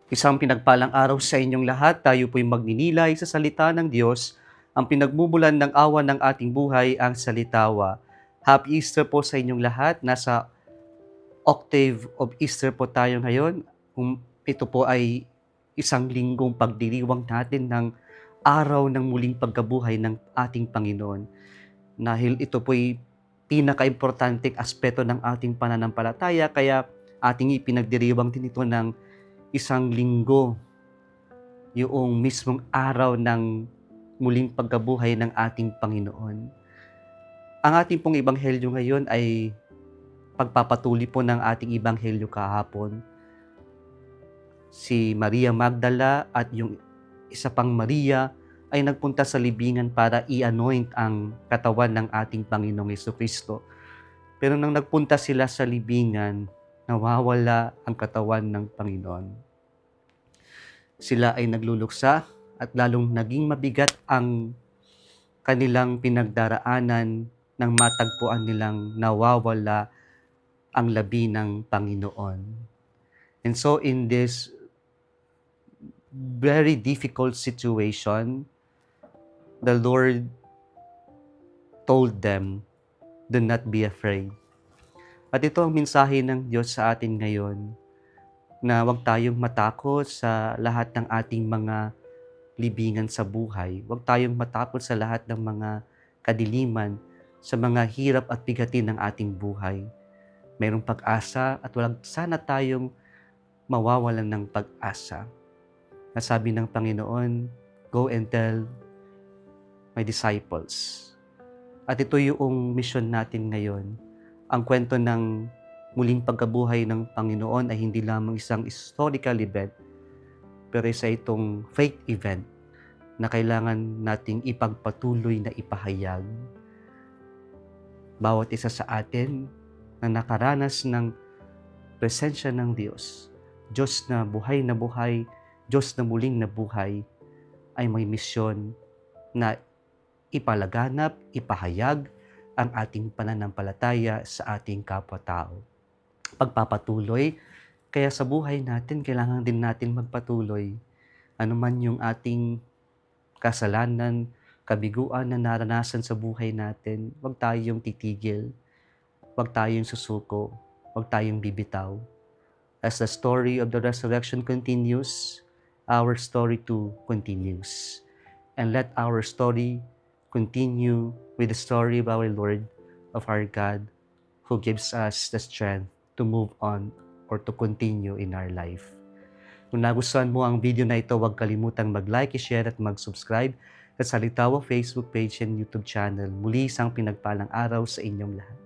Isang pinagpalang araw sa inyong lahat. Tayo po'y magninilay sa salita ng Diyos. Ang pinagmumulan ng awa ng ating buhay, ang salitawa. Happy Easter po sa inyong lahat. Nasa octave of Easter po tayo ngayon. Ito po ay isang linggong pagdiriwang natin ng araw ng muling pagkabuhay ng ating Panginoon. Dahil ito po'y pinaka-importanting aspeto ng ating pananampalataya, kaya ating ipinagdiriwang din ito ng isang linggo, yung mismong araw ng muling pagkabuhay ng ating Panginoon. Ang ating pong ebanghelyo ngayon ay pagpapatuloy po ng ating ebanghelyo kahapon. Si Maria Magdala at yung isa pang Maria ay nagpunta sa libingan para i-anoint ang katawan ng ating Panginoong Jesucristo. Pero nang nagpunta sila sa libingan, nawawala ang katawan ng Panginoon. Sila ay nagluluksa at lalong naging mabigat ang kanilang pinagdaraanan nang matagpuan nilang nawawala ang labi ng Panginoon. And so in this very difficult situation, the Lord told them, "Do not be afraid." At ito ang mensahe ng Diyos sa atin ngayon, na huwag tayong matakot sa lahat ng ating mga libingan sa buhay. Huwag tayong matakot sa lahat ng mga kadiliman, sa mga hirap at bigatin ng ating buhay. Mayroong pag-asa at walang sana tayong mawawalan ng pag-asa. Nasabi ng Panginoon, "Go and tell my disciples." At ito yung mission natin ngayon. Ang kwento ng muling pagkabuhay ng Panginoon ay hindi lamang isang historical event, pero isa itong faith event na kailangan nating ipagpatuloy na ipahayag. Bawat isa sa atin na nakaranas ng presensya ng Diyos, Diyos na buhay, Diyos na muling nabuhay, ay may misyon na ipalaganap, ipahayag ang ating pananampalataya sa ating kapwa-tao. Pagpapatuloy, kaya sa buhay natin, kailangan din natin magpatuloy. Ano man yung ating kasalanan, kabiguan na naranasan sa buhay natin, huwag tayong titigil, huwag tayong susuko, huwag tayong bibitaw. As the story of the resurrection continues, our story too continues. And let our story continue with the story of our Lord, of our God, who gives us the strength to move on or to continue in our life. Kung nagustuhan mo ang video na ito, huwag kalimutang mag-like, i-share at mag-subscribe sa Salitawa Facebook page and YouTube channel. Muli isang pinagpalang araw sa inyong lahat.